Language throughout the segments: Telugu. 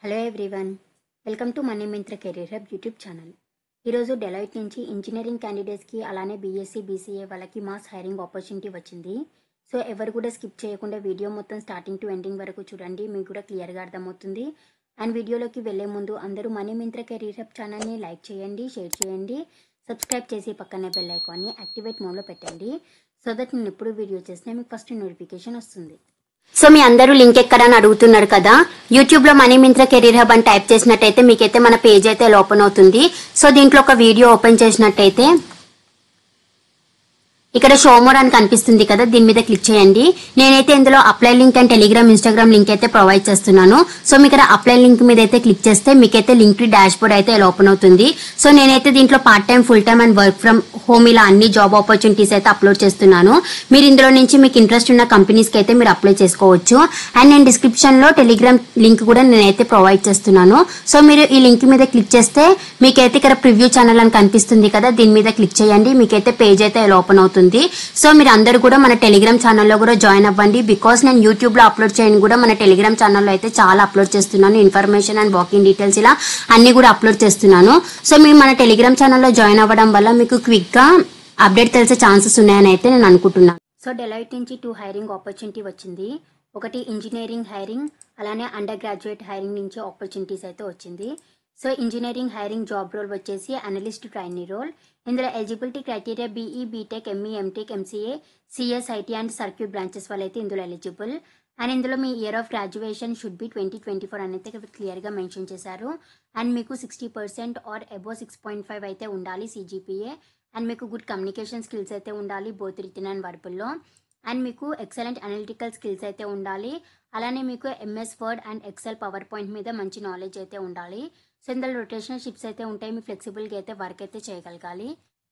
Hello everyone, welcome to money Myntra career hub YouTube channel. ఈరోజు డెలాయిట్ నుంచి ఇంజనీరింగ్ క్యాండిడేట్స్కి అలానే బీఎస్సీ బీసీఏ వాళ్ళకి మాస్ హైరింగ్ ఆపర్చునిటీ వచ్చింది. సో ఎవరు కూడా స్కిప్ చేయకుండా వీడియో మొత్తం స్టార్టింగ్ టు ఎండింగ్ వరకు చూడండి, మీకు కూడా క్లియర్గా అర్థమవుతుంది. అండ్ వీడియోలోకి వెళ్ళే ముందు అందరూ మనీ మింత్ర కెరీర్ హబ్ ఛానల్ని లైక్ చేయండి, షేర్ చేయండి, సబ్స్క్రైబ్ చేసి పక్కనే బెల్ ఐకాన్ని యాక్టివేట్ మోడ్లో పెట్టండి. సో దట్ నేను ఎప్పుడు వీడియో చేసినా మీకు ఫస్ట్ నోటిఫికేషన్ వస్తుంది. సో మీ అందరూ లింక్ ఎక్కడని అడుగుతున్నారు కదా, యూట్యూబ్ లో మనీ మింత్ర కెరీర్ హబ్ అని టైప్ చేసినట్టయితే మీకైతే మన పేజ్ అయితే ఓపెన్ అవుతుంది. సో దీంట్లో ఒక వీడియో ఓపెన్ చేసినట్టయితే ఇక్కడ షో మోర్ అని కనిపిస్తుంది కదా, దీని మీద క్లిక్ చేయండి. నేనైతే ఇందులో apply link and Telegram Instagram link అయితే ప్రొవైడ్ చేస్తున్నాను. సో మీకు ఇక్కడ అప్లై లింక్ మీద అయితే క్లిక్ చేస్తే మీకైతే లింక్ టు డాష్ బోర్డ్ అయితే ఓపెన్ అవుతుంది. సో నేనైతే దీంట్లో part time, full time and work from home ఇలా అన్ని జాబ్ ఆపర్చునిటీస్ అయితే అప్లోడ్ చేస్తున్నాను. మీరు ఇందులో నుంచి మీకు ఇంట్రెస్ట్ ఉన్న కంపెనీస్ కి అయితే మీరు అప్లై చేసుకోవచ్చు. అండ్ నేను డిస్క్రిప్షన్ లో టెలిగ్రామ్ లింక్ కూడా నేనైతే ప్రొవైడ్ చేస్తున్నాను. సో మీరు ఈ లింక్ మీద క్లిక్ చేస్తే మీకైతే ఇక్కడ ప్రివ్యూ ఛానల్ అని కనిపిస్తుంది కదా, దీని మీద క్లిక్ చేయండి. మీకైతే పేజ్ అయితే ఓపెన్ అవుతుంది. సో మీరు అందరూ కూడా మన టెలిగ్రామ్ ఛానల్లో కూడా జాయిన్ అవ్వండి. బికాస్ నేను యూట్యూబ్ లో అప్లోడ్ చేయను కూడా మన టెలిగ్రామ్ ఛానల్లో అయితే చాలా అప్లోడ్ చేస్తున్నాను. ఇన్ఫర్మేషన్ అండ్ వాకింగ్ డీటెయిల్స్ ఇలా అన్ని కూడా అప్లోడ్ చేస్తున్నాను. సో మీరు మన టెలిగ్రామ్ ఛానల్లో జాయిన్ అవ్వడం వల్ల మీకు క్విక్ గా అప్డేట్ తెలిసే ఛాన్సెస్ ఉన్నాయని అయితే నేను అనుకుంటున్నాను. సో డెలాయిట్ నుంచి 2 హైరింగ్ ఆపర్చునిటీ వచ్చింది. ఒకటి ఇంజనీరింగ్ హైరింగ్, అలానే అండర్ గ్రాడ్యుయేట్ హైరింగ్ నుంచి ఆపర్చునిటీస్ అయితే వచ్చింది. So engineering hiring job role వచ్చేసి అనలిస్ట్ ట్రైనీ రోల్. ఇందులో eligibility criteria BE, BTech, ME, MTech, MCA, CS, IT and circuit branches వాళ్ళైతే ఇందులో ఎలిజిబుల్. అండ్ ఇందులో మీ year of graduation should be 2024 అని అయితే క్లియర్గా మెన్షన్ చేశారు. అండ్ మీకు 60% ఆర్ అబోవ్ 6.5 అయితే ఉండాలి సిజిపిఏ. అండ్ మీకు గుడ్ కమ్యూనికేషన్ స్కిల్స్ అయితే ఉండాలి బోత్ రిటన్ అండ్ వర్బల్లో. అండ్ మీకు ఎక్సలెంట్ అనలిటికల్ స్కిల్స్ అయితే ఉండాలి. అలానే మీకు MS Word and Excel, power point మీద మంచి నాలెడ్జ్ అయితే ఉండాలి. సో ఇందులో రొటేషనల్ షిఫ్ట్స్ అయితే ఉంటాయి, మీ ఫ్లెక్సిబుల్గా అయితే వర్క్ అయితే చేయగలగాలి.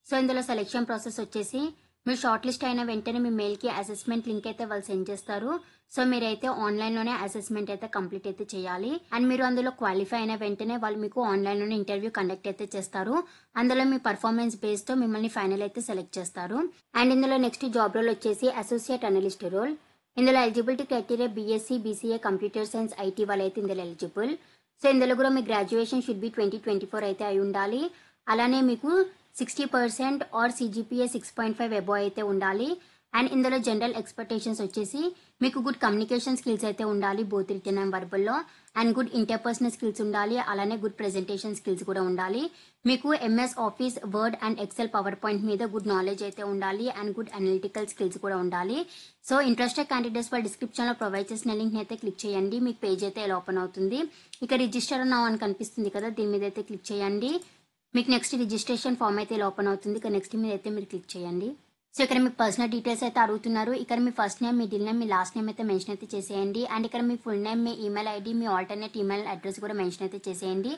సో ఇందులో సెలెక్షన్ ప్రాసెస్ వచ్చేసి మీరు షార్ట్ లిస్ట్ అయిన వెంటనే మీ మెయిల్కి అసెస్మెంట్ లింక్ అయితే వాళ్ళు సెండ్ చేస్తారు. సో మీరైతే ఆన్లైన్లోనే అసెస్మెంట్ అయితే కంప్లీట్ అయితే చేయాలి. అండ్ మీరు అందులో క్వాలిఫై అయిన వెంటనే వాళ్ళు మీకు ఆన్లైన్లోనే ఇంటర్వ్యూ కండక్ట్ అయితే చేస్తారు. అందులో మీ పర్ఫార్మెన్స్ బేస్తో మిమ్మల్ని ఫైనల్ అయితే సెలెక్ట్ చేస్తారు. అండ్ ఇందులో నెక్స్ట్ జాబ్ రోల్ వచ్చేసి అసోసియేట్ అనలిస్ట్ రోల్. ఇందులో eligibility criteria BSc, BCA, computer science, IT వాళ్ళైతే ఇందులో ఎలిజిబుల్. సో ఇందులో కూడా మీ గ్రాడ్యుయేషన్ షుడ్ బి 2024 అయితే అయి ఉండాలి. అలానే మీకు 60% ఆర్ సిజిపిఏ 6.5 అబోవ్ అయితే ఉండాలి. అండ్ ఇందులో జనరల్ ఎక్స్పెక్టేషన్స్ వచ్చేసి మీకు గుడ్ కమ్యూనికేషన్ స్కిల్స్ అయితే ఉండాలి బోత్ రిటన్ అండ్ వర్బల్లో. అండ్ గుడ్ ఇంటర్పర్సనల్ స్కిల్స్ ఉండాలి, అలానే గుడ్ ప్రెజెంటేషన్ స్కిల్స్ కూడా ఉండాలి. మీకు MS Office, Word and Excel, power point మీద గుడ్ నాలెడ్జ్ అయితే ఉండాలి. అండ్ గుడ్ అనలిటికల్ స్కిల్స్ కూడా ఉండాలి. సో ఇంట్రెస్టెడ్ క్యాండిడేట్స్ వాళ్ళ డిస్క్రిప్షన్లో ప్రొవైడ్ చేసిన లింక్ని అయితే క్లిక్ చేయండి. మీకు పేజ్ అయితే ఎలా ఓపెన్ అవుతుంది. ఇక రిజిస్టర్ నౌ అని కనిపిస్తుంది కదా, దీని మీద అయితే క్లిక్ చేయండి. మీకు నెక్స్ట్ రిజిస్ట్రేషన్ ఫామ్ అయితే ఇలా ఓపెన్ అవుతుంది. ఇక నెక్స్ట్ మీద అయితే మీరు క్లిక్ చేయండి. సో ఇక్కడ మీ పర్సనల్ డీటెయిల్స్ అయితే అడుగుతున్నారు. ఇక్కడ మీ ఫస్ట్ నేమ్, మీ మిడిల్ నేమ్, మీ లాస్ట్ నేమ్ అయితే మెన్షన్ అయితే చేసేయండి. అండ్ ఇక్కడ మీ ఫుల్ నేమ్, మీ ఈమెయిల్ ఐడి, మీ ఆల్టర్నేట్ ఈమెయిల్ అడ్రస్ కూడా మెన్షన్ అయితే చేసేయండి.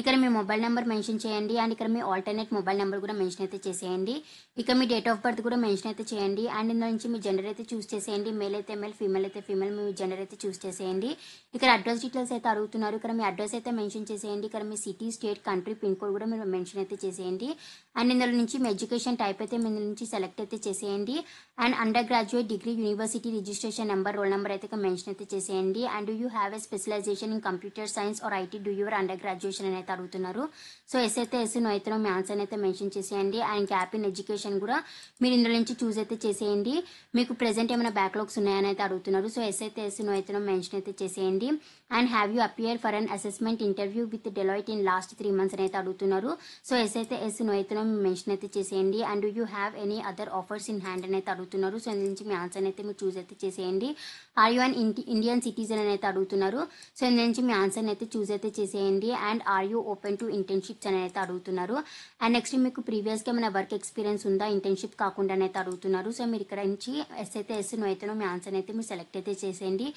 ఇక్కడ మీ మొబైల్ నెంబర్ మెన్షన్ చేయండి. అండ్ ఇక్కడ మీ ఆల్టర్నేట్ మొబైల్ నెంబర్ కూడా మెన్షన్ అయితే చేసేయండి. ఇక మీ డేట్ ఆఫ్ బర్త్ కూడా మెన్షన్ అయితే చేయండి. అండ్ ఇందులో నుంచి మీ జెండర్ అయితే చూస్ చేసేయండి. మేల్ అయితే మేల్, ఫీమేల్ అయితే ఫీమేల్, మీ జెండర్ అయితే చూస్ చేసేయండి. ఇక్కడ అడ్రస్ డీటెయిల్స్ అయితే అడుగుతున్నారు. ఇక్కడ మీ అడ్రస్ అయితే మెన్షన్ చేసేయండి. ఇక్కడ మీ city, state, country, pin code కూడా మీరు మెన్షన్ అయితే చేసేయండి. అండ్ ఇందులో నుంచి మీ ఎడ్యుకేషన్ టైప్ అయితే మీ నుంచి సెలెక్ట్ అయితే చేసేయండి. And under graduate, degree, university registration number, roll number అయితే మెన్షన్ అయితే చేసేయండి. And do you have a specialization in computer science or IT, do your under graduation అని అయితే అడుగుతున్నారు. సో ఎస్ అయితే ఎస్, నో అయితే మీ ఆన్సర్ అయితే మెన్షన్ చేసేయండి. అండ్ గ్యాప్ ఇన్ ఎడ్యుకేషన్ కూడా మీరు ఇందులో నుంచి చూస్ అయితే చేసేయండి. మీకు ప్రెసెంట్ ఏమైనా బ్యాక్లాగ్స్ ఉన్నాయని అయితే అడుగుతున్నారు. సో ఎస్ అయితే ఎస్, నో అయితే మెన్షన్ అయితే చేసేయండి. And have you appear for an assessment interview with Deloitte in last 3 months అని అయితే అడుగుతున్నారు. సో ఎస్ అయితే ఎస్, నో అయితే మెన్షన్ అయితే చేసేయండి. And do you have any other offers in hand అని అయితే అడుగుతున్నారు. సో ఇందు నుంచి మీ ఆన్సర్ అయితే మీరు చూస్ అయితే చేసేయండి. Are you an Indian citizen అని అయితే అడుగుతున్నారు. సో ఇందు నుంచి మీ ఆన్సర్ అయితే చూస్ అయితే చేసేయండి. And are you open to internships అని అయితే అడుగుతున్నారు. అండ్ నెక్స్ట్ మీకు ప్రీవియస్గా ఏమైనా వర్క్ ఎక్స్పీరియన్స్ ఉందా ఇంటర్న్షిప్ కాకుండా అయితే అడుగుతున్నారు. సో మీరు ఇక్కడ నుంచి ఎస్ అయితే ఎస్, నో అయితే మీ ఆన్సర్ అయితే మీరు సెలెక్ట్ అయితే చేసేయండి.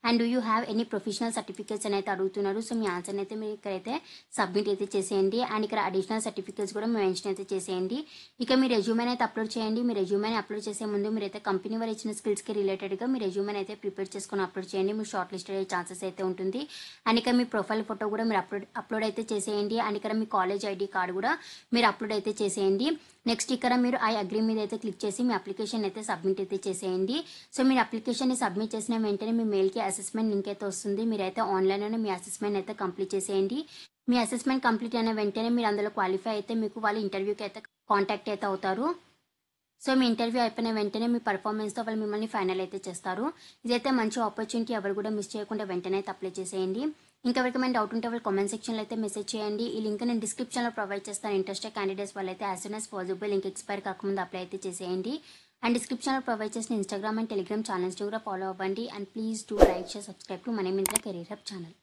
And do you have any professional certificates అని అయితే అడుగుతున్నారు. సో మీ ఆన్సర్ అయితే మీరు ఇక్కడైతే సబ్మిట్ అయితే చేసేయండి. అండ్ ఇక్కడ అడిషనల్ సర్టిఫికేట్స్ కూడా మెన్షన్ అయితే చేసేయండి. ఇక మీ రెజ్యూమెని అయితే అప్లోడ్ చేయండి. మీ రెజ్యూమెని అప్లోడ్ చేసే ముందు మీరైతే కంపెనీ వారు ఇచ్చిన స్కిల్స్కి రిలేటెడ్గా మీ రెజ్యూమెని అయితే ప్రిపేర్ చేసుకొని అప్లోడ్ చేయండి. మీరు షార్ట్ లిస్ట్ అయ్యే ఛాన్సెస్ అయితే ఉంటుంది. అండ్ ఇక మీ ప్రొఫైల్ ఫోటో కూడా మీరు అప్లోడ్ అయితే చేసేయండి. అండ్ ఇక్కడ మీ కాలేజ్ ఐడి కార్డు కూడా మీరు అప్లోడ్ అయితే చేసేయండి. నెక్స్ట్ ఇక్కడ మీరు ఐ అగ్రీ మీద అయితే క్లిక్ చేసి మీ అప్లికేషన్ అయితే సబ్మిట్ అయితే చేసేయండి. సో మీరు అప్లికేషన్ని సబ్మిట్ చేసిన వెంటనే మీ మెయిల్కి అసెస్మెంట్ లింక్ అయితే వస్తుంది. మీరైతే ఆన్లైన్లోనే మీ అసెస్మెంట్ అయితే కంప్లీట్ చేసేయండి. మీ అసెస్మెంట్ కంప్లీట్ అయిన వెంటనే మీరు అందులో క్వాలిఫై అయితే మీకు వాళ్ళు ఇంటర్వ్యూకి అయితే కాంటాక్ట్ అయితే అవుతారు. సో మీ ఇంటర్వ్యూ అయిపోయిన వెంటనే మీ పర్ఫార్మెన్స్తో వాళ్ళు మిమ్మల్ని ఫైనల్ అయితే చేస్తారు. ఇదైతే మంచి ఆపర్చునిటీ, ఎవరు కూడా మిస్ చేయకుండా వెంటనే అయితే అప్లై చేసేయండి. ఇంకా ఎవరికైనా డౌట్ ఉంటే వాళ్ళు కామెంట్ సెక్షన్లో అయితే మెసేజ్ చేయండి. ఈ లింక్ నేను డిస్క్రిప్షన్లో ప్రొవైడ్ చేస్తాను. ఇంట్రెస్టెడ్ క్యాండిడేట్స్ వాళ్ళైతే as soon as possible link expire కాకముందు అప్లై అయితే చేసేయండి. అండ్ డిస్క్రిప్షన్లో ప్రొవైడ్ చేసిన ఇన్స్టాగ్రామ్ అండ్ టెలిగ్రామ్ ఛానల్స్ కూడా ఫాలో అవ్వండి. And please do like, share, subscribe to money Myntra career hub channel.